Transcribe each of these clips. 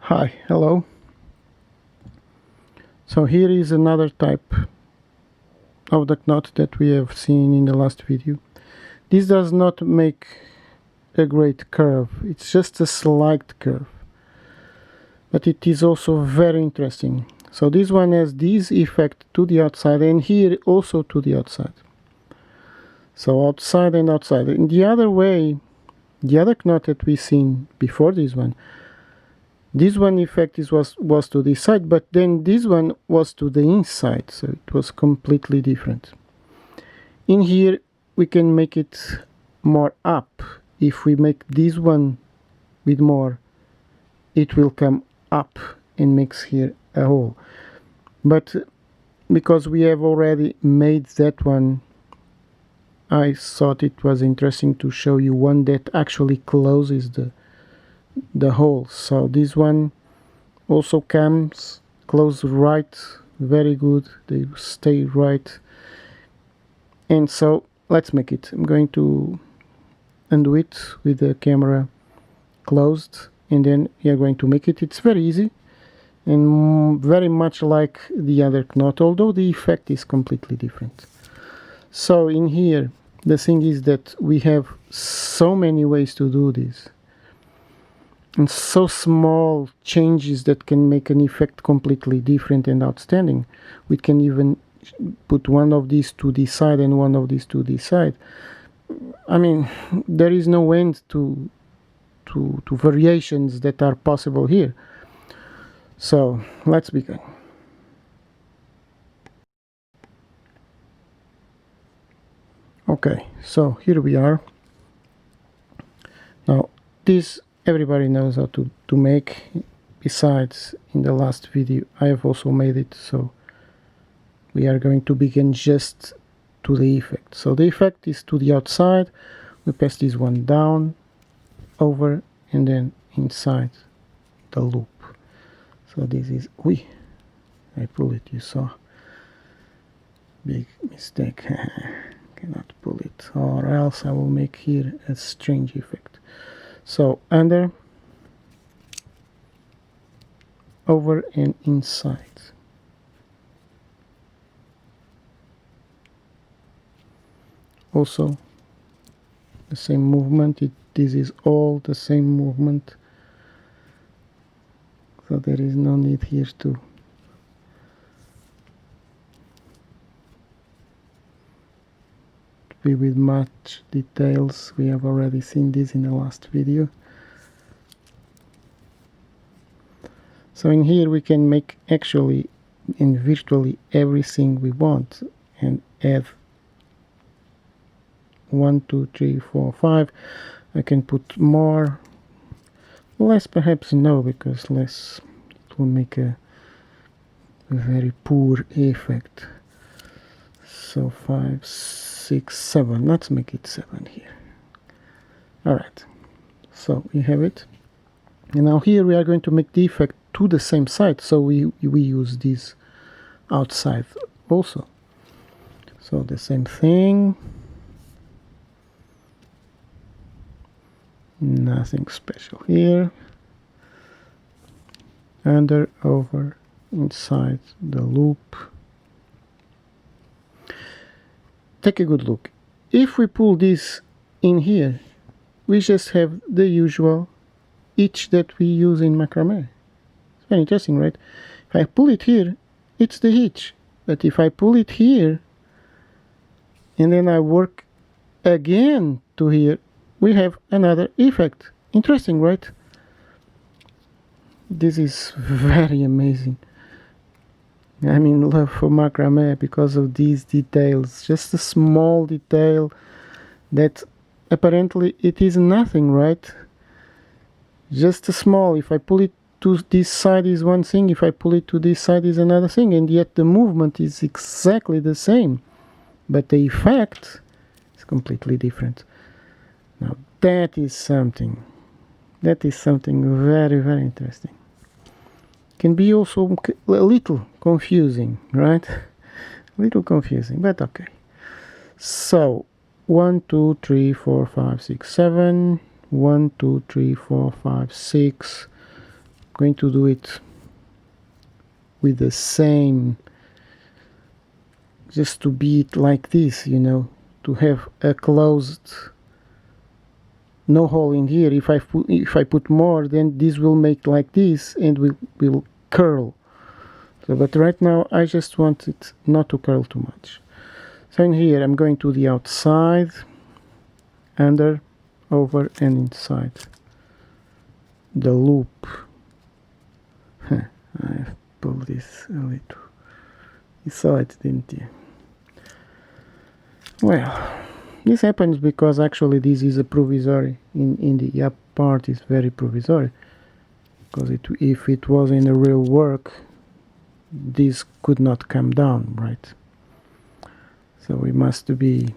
Hi, hello. So here is another type of the knot that we have seen in the last video. This does not make a great curve, it's just a slight curve, but it is also very interesting. So this one has this effect to the outside and here also to the outside. So outside and outside. In the other way, the other knot that we seen before this one effect was to this side, but then this one was to the inside, so it was completely different. In here we can make it more up. If we make this one with more, it will come up and makes here a hole. But because we have already made that one, I thought it was interesting to show you one that actually closes the hole. So this one also comes close right, very good, they stay right. And so let's make it. I'm going to undo it with the camera closed, and then we are going to make it. It's very easy and very much like the other knot, although the effect is completely different. So in here the thing is that we have so many ways to do this, and so small changes that can make an effect completely different and outstanding. We can even put one of these to this side and one of these to this side. I mean, there is no end to variations that are possible here. So let's begin. Okay, so here we are. Now this everybody knows how to make. Besides, in the last video I have also made it, so we are going to begin just to the effect. So the effect is to the outside. We pass this one down, over, and then inside the loop. So this is, I pull it, you saw. Big mistake. Cannot pull it, or else I will make here a strange effect. So under, over, and inside. Also the same movement. This is all the same movement, so there is no need here to be with much details. We have already seen this in the last video. So in here we can make actually in virtually everything we want and add 1, 2, 3, 4, 5. I can put more, less perhaps no, because less it will make a very poor effect. So 5, 6, 7. Let's make it 7 here. Alright, so we have it. And now here we are going to make the effect to the same side, so we use this outside also. So the same thing, nothing special here. Under, over, inside the loop. Take a good look. If we pull this in here, we just have the usual hitch that we use in macrame. It's very interesting, right? If I pull it here, it's the hitch. But if I pull it here and then I work again to here, we have another effect. Interesting, right? This is very amazing. I'm in love for macrame because of these details. Just a small detail that apparently it is nothing, right? Just a small. If I pull it to this side is one thing, if I pull it to this side is another thing, and yet the movement is exactly the same, but the effect is completely different. Now that is something very, very interesting. Can be also a little confusing, right? A little confusing, but okay. So 1, 2, 3, 4, 5, 6, 7. 1, 2, 3, 4, 5, 6. going to do it with the same, just to be it like this, you know, to have a closed, no hole in here. If I put more, then this will make like this and will curl. So, but right now I just want it not to curl too much. So in here I'm going to the outside, under, over and inside the loop. I've pulled this a little. You saw it, didn't you? Well, this happens because actually this is a provisory. In the up part is very provisory, because if it was in a real work, this could not come down, right? So we must be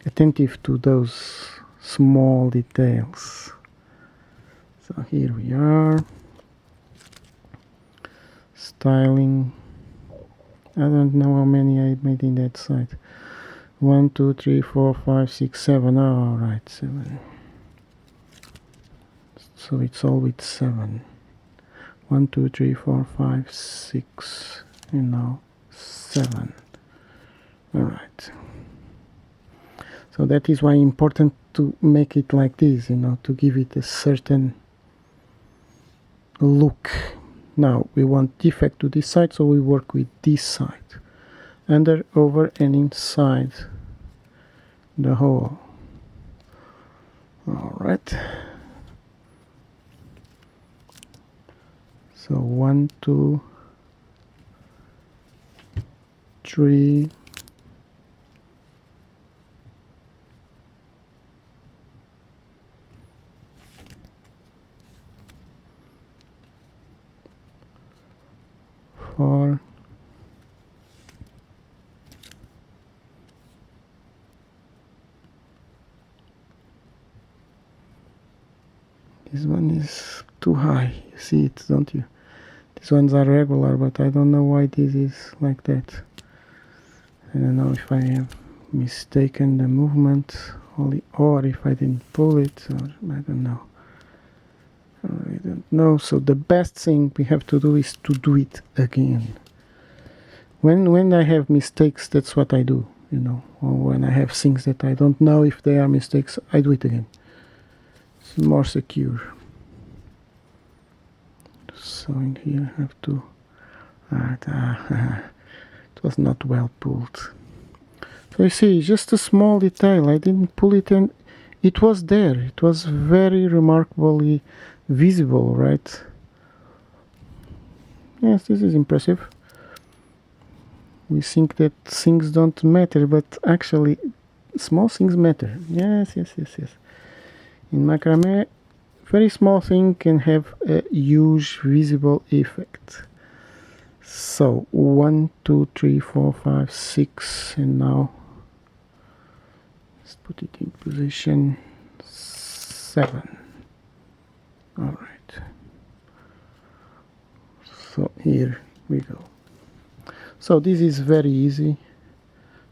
attentive to those small details. So here we are, styling. I don't know how many I made in that side. 1, 2, 3, 4, 5, 6, 7. All right, 7. So it's all with 7. 1, 2, 3, 4, 5, 6, and now 7. All right. So that is why important to make it like this, you know, to give it a certain look. Now we want defect to this side, so we work with this side, under, over and inside the hole. All right. So 1, 2, 3, 4, 5. This one is too high, you see it, don't you? These ones are regular, but I don't know why this is like that. I don't know if I have mistaken the movement, or if I didn't pull it, or I don't know. I don't know. So the best thing we have to do is to do it again. When I have mistakes, that's what I do, you know. Or when I have things that I don't know if they are mistakes, I do it again. It's more secure. So in here I have to. It was not well pulled. So you see, just a small detail. I didn't pull it, and it was there. It was very remarkably visible, right? Yes, this is impressive. We think that things don't matter, but actually small things matter. Yes. In macrame, very small thing can have a huge visible effect. So 1, 2, 3, 4, 5, 6, and now let's put it in position 7. All right. So here we go. So this is very easy.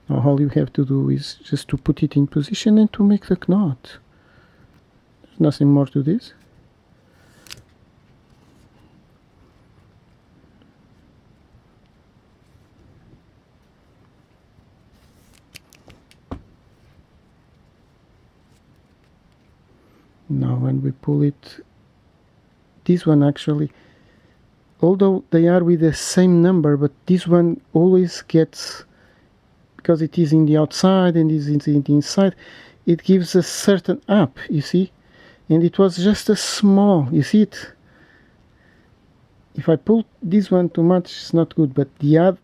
Now all you have to do is just to put it in position and to make the knot. There's nothing more to this. Now when we pull it, this one actually, although they are with the same number, but this one always gets, because it is in the outside and is in the inside, it gives a certain up, you see, and it was just a small, you see it. If I pull this one too much, it's not good, but the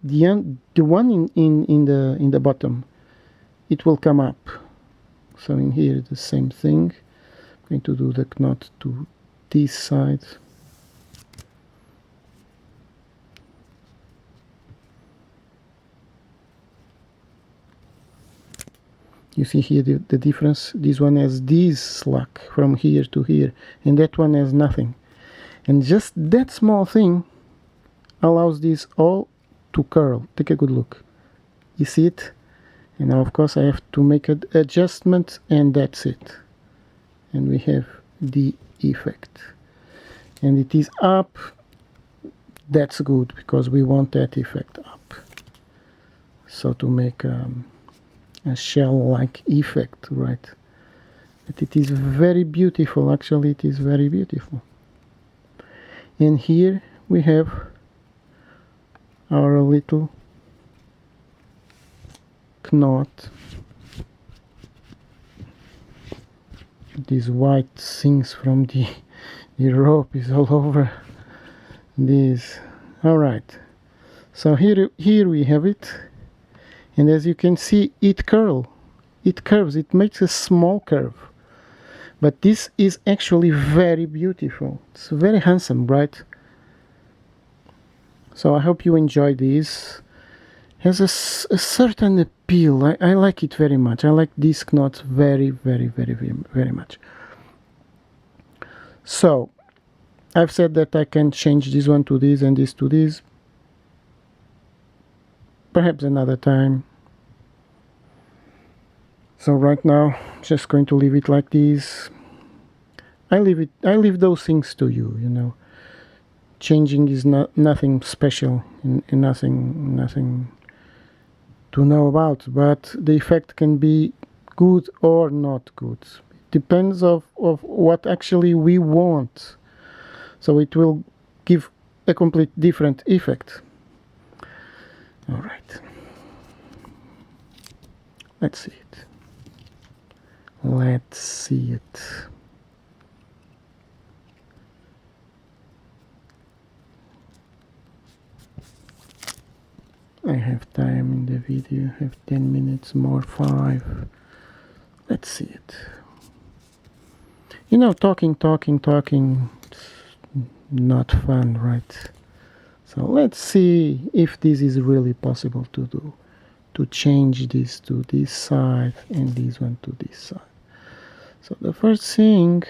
one in the bottom, it will come up. So in here the same thing. I'm going to do the knot to this side. You see here the difference. This one has this slack from here to here, and that one has nothing. And just that small thing allows this all to curl. Take a good look. You see it? And now of course I have to make an adjustment, and that's it. And we have the effect. and it is up, that's good, because we want that effect up. So to make a shell-like effect, right? But it is very beautiful, actually it is very beautiful. And here we have our little knot. These white things from the rope is all over this. All right, so here we have it, and as you can see, it curves, it makes a small curve, but this is actually very beautiful. It's very handsome, right? So I hope you enjoy this. Has a certain appeal. I like it very much. I like these knots very much. So I've said that I can change this one to this and this to this. Perhaps another time. So right now, I'm just going to leave it like this. I leave those things to you, you know. Changing is nothing special and nothing to know about, but the effect can be good or not good. It depends of what actually we want. So it will give a complete different effect. All right. Let's see it. Let's see it. I have time in the video, I have 10 minutes more, 5. Let's see it. You know, talking, not fun, right? So let's see if this is really possible to do. To change this to this side and this one to this side. So the first thing,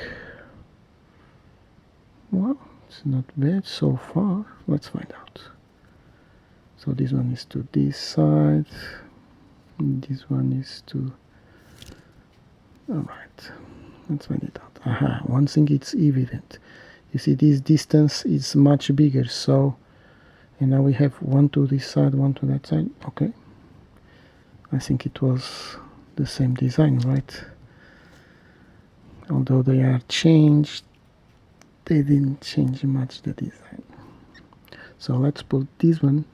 well, it's not bad so far. Let's find out. So this one is to this side, this one is to, all right, let's find it out. Aha, one thing it's evident. You see this distance is much bigger, so, and now we have one to this side, one to that side, okay. I think it was the same design, right? Although they are changed, they didn't change much the design. So let's put this one.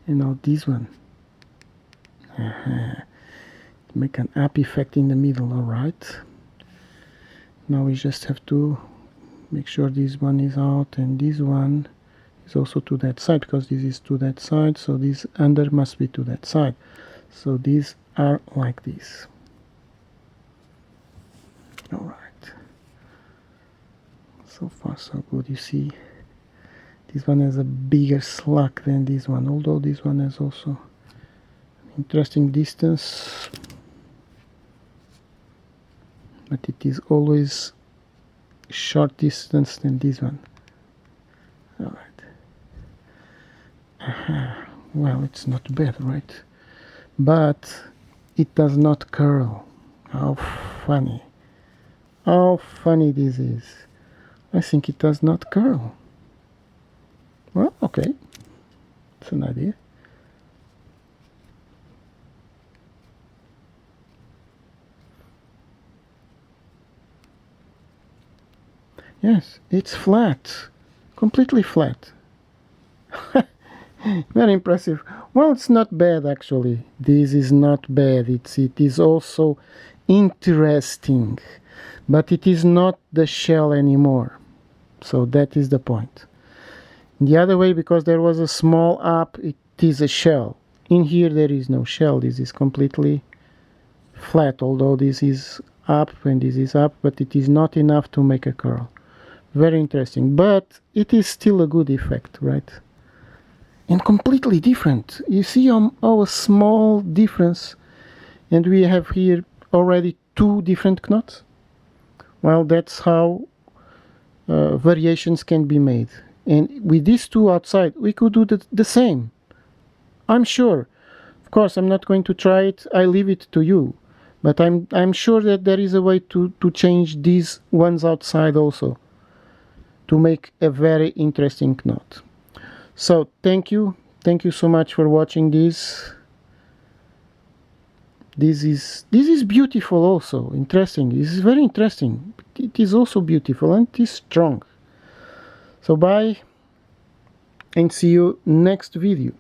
And now this one. Make an up effect in the middle, alright. Now we just have to make sure this one is out and this one is also to that side, because this is to that side, so this under must be to that side. So these are like this. Alright. So far so good. You see, this one has a bigger slack than this one, although this one has also an interesting distance, but it is always short distance than this one. All right. Aha. Well, it's not bad, right? But it does not curl. How funny. How funny this is. I think it does not curl. Well, okay, it's an idea. Yes, it's flat, completely flat. Very impressive. Well, it's not bad actually. This is not bad. It is also interesting, but it is not the shell anymore. So that is the point. The other way, because there was a small up, it is a shell. In here there is no shell. This is completely flat, although this is up and this is up, but it is not enough to make a curl. Very interesting, but it is still a good effect, right? And completely different. You see our small difference, and we have here already 2 different knots. Well, that's how variations can be made. And with these 2 outside, we could do the same. I'm sure. Of course, I'm not going to try it. I leave it to you. But I'm sure that there is a way to change these ones outside also. to make a very interesting knot. So thank you so much for watching this. This is beautiful, also interesting. This is very interesting. It is also beautiful and it is strong. So bye, and see you next video.